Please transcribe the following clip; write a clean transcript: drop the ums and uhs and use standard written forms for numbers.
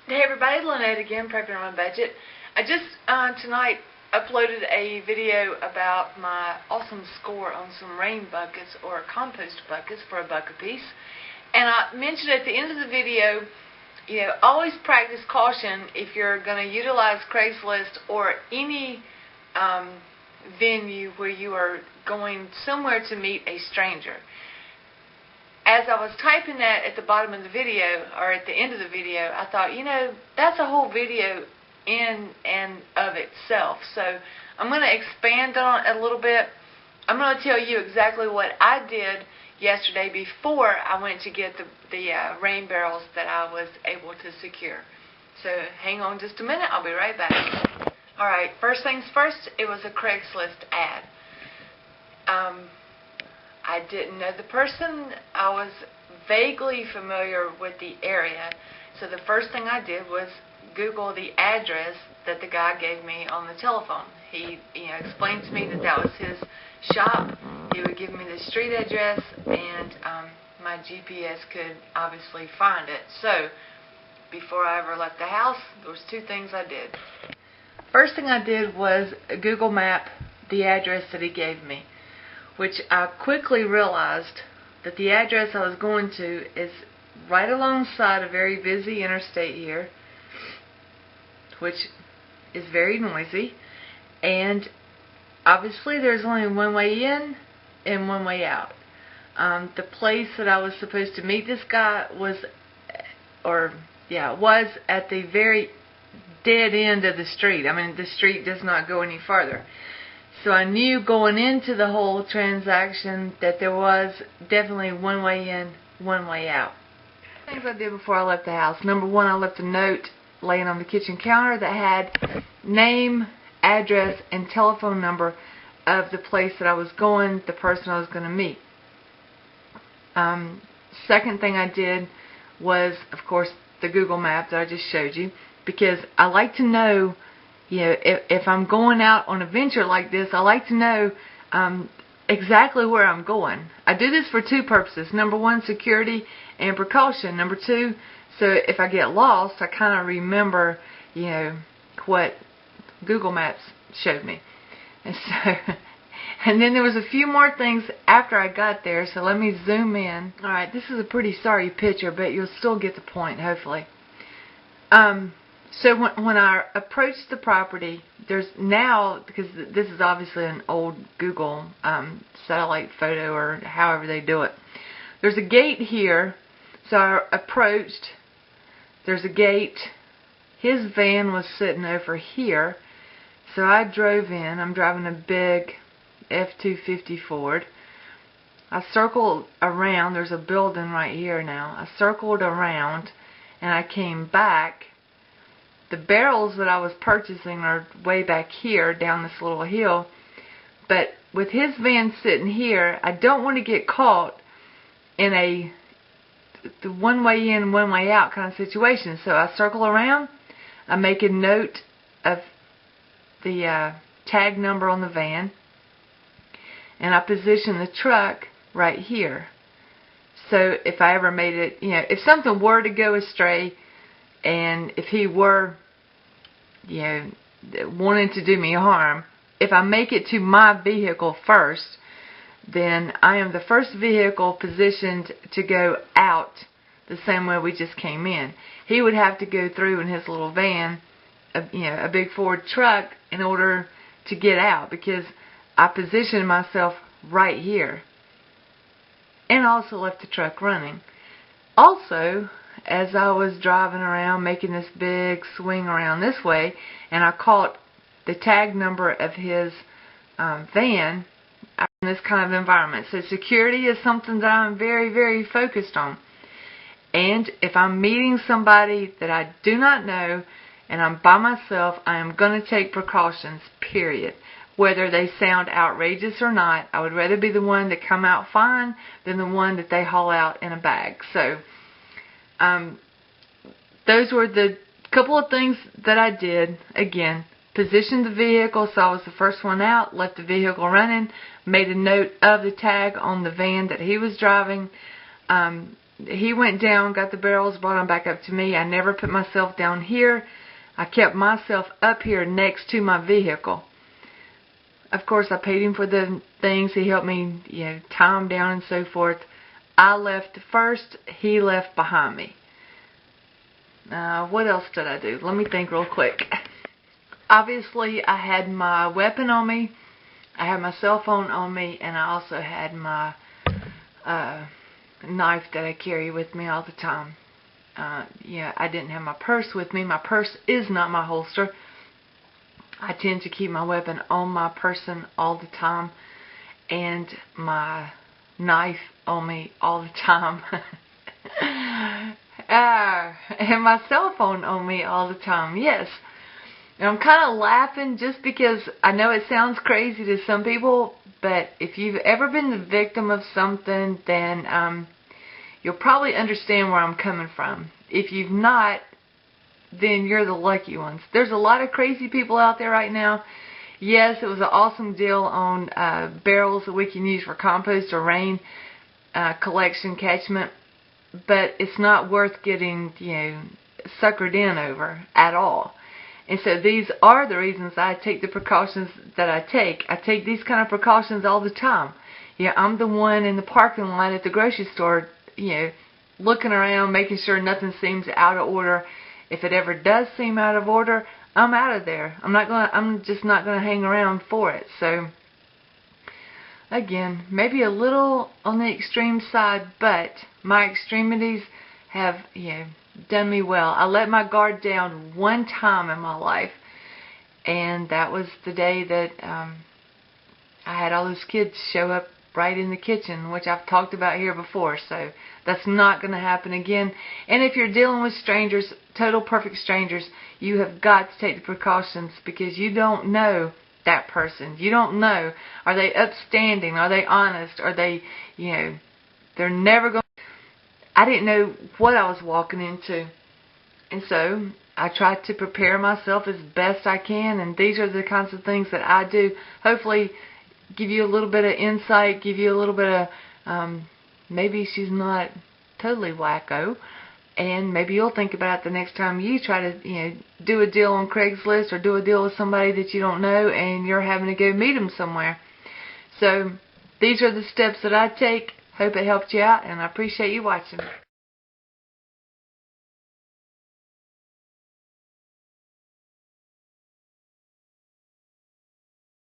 Hey everybody, Lynette again, Prepping on a Budget. I just tonight uploaded a video about my awesome score on some rain buckets or compost buckets for $1 a piece. And I mentioned at the end of the video, always practice caution if you're going to utilize Craigslist or any venue where you are going somewhere to meet a stranger. As I was typing that at the bottom of the video, or at the end of the video, I thought, that's a whole video in and of itself. So I'm going to expand on it a little bit. I'm going to tell you exactly what I did yesterday before I went to get the rain barrels that I was able to secure. So hang on just a minute. I'll be right back. Alright, first things first, it was a Craigslist ad. I didn't know the person. I was vaguely familiar with the area. So the first thing I did was Google the address that the guy gave me on the telephone. He explained to me that was his shop. He would give me the street address, and my GPS could obviously find it. So before I ever left the house, there was two things I did. First thing I did was Google Map the address that he gave me, which I quickly realized that the address I was going to is right alongside a very busy interstate here, which is very noisy, and obviously there's only one way in and one way out. The place that I was supposed to meet this guy was at the very dead end of the street. I mean, the street does not go any farther. So I knew going into the whole transaction that there was definitely one way in, one way out. Things I did before I left the house. Number one, I left a note laying on the kitchen counter that had name, address, and telephone number of the place that I was going, the person I was going to meet. Second thing I did was, of course, the Google Map that I just showed you, because I like to know, if I'm going out on a venture like this, I like to know exactly where I'm going. I do this for two purposes. Number one, security and precaution. Number two, so if I get lost, I kind of remember, what Google Maps showed me. And then there was a few more things after I got there, so let me zoom in. Alright, this is a pretty sorry picture, but you'll still get the point, hopefully. So when I approached the property, there's now, because this is obviously an old Google satellite photo or however they do it, there's a gate here. So I approached, there's a gate, his van was sitting over here, so I drove in. I'm driving a big F-250 Ford. I circled around, there's a building right here now. I circled around and I came back. The barrels that I was purchasing are way back here down this little hill, but with his van sitting here, I don't want to get caught in the one way in, one way out kind of situation. So I circle around, I make a note of the tag number on the van, and I position the truck right here. So if I ever made it, if something were to go astray, and if he were, wanting to do me harm, if I make it to my vehicle first, then I am the first vehicle positioned to go out the same way we just came in. He would have to go through in his little van, a big Ford truck, in order to get out, because I positioned myself right here. And also left the truck running. Also, as I was driving around making this big swing around this way, and I caught the tag number of his van in this kind of environment. So security is something that I'm very, very focused on. And if I'm meeting somebody that I do not know and I'm by myself, I am going to take precautions, period. Whether they sound outrageous or not, I would rather be the one that come out fine than the one that they haul out in a bag. So those were the couple of things that I did. Again, positioned the vehicle so I was the first one out, left the vehicle running, made a note of the tag on the van that he was driving, he went down, got the barrels, brought them back up to me. I never put myself down here. I kept myself up here next to my vehicle. Of course, I paid him for the things. He helped me, tie them down and so forth. I left first. He left behind me. What else did I do? Let me think real quick. Obviously, I had my weapon on me. I had my cell phone on me, and I also had my knife that I carry with me all the time. I didn't have my purse with me. My purse is not my holster. I tend to keep my weapon on my person all the time, and my knife on me all the time. And my cell phone on me all the time, yes. And I'm kind of laughing just because I know it sounds crazy to some people, but if you've ever been the victim of something, then you'll probably understand where I'm coming from. If you've not, then you're the lucky ones. There's a lot of crazy people out there right now. Yes, it was an awesome deal on barrels that we can use for compost or rain collection catchment, but it's not worth getting, suckered in over at all. And so these are the reasons I take the precautions that I take. I take these kind of precautions all the time. I'm the one in the parking lot at the grocery store, looking around, making sure nothing seems out of order. If it ever does seem out of order, I'm out of there. I'm just not gonna hang around for it. So again, maybe a little on the extreme side, but my extremities have, done me well. I let my guard down one time in my life, and that was the day that I had all those kids show up right in the kitchen, which I've talked about here before. So that's not going to happen again. And if you're dealing with strangers, total perfect strangers, you have got to take the precautions, because you don't know that person. You don't know, are they upstanding? Are they honest? Are they, they're never going. I didn't know what I was walking into. And so I try to prepare myself as best I can, and these are the kinds of things that I do. Hopefully give you a little bit of insight, give you a little bit of, maybe she's not totally wacko, and maybe you'll think about it the next time you try to, do a deal on Craigslist or do a deal with somebody that you don't know and you're having to go meet them somewhere. So these are the steps that I take. Hope it helped you out, and I appreciate you watching.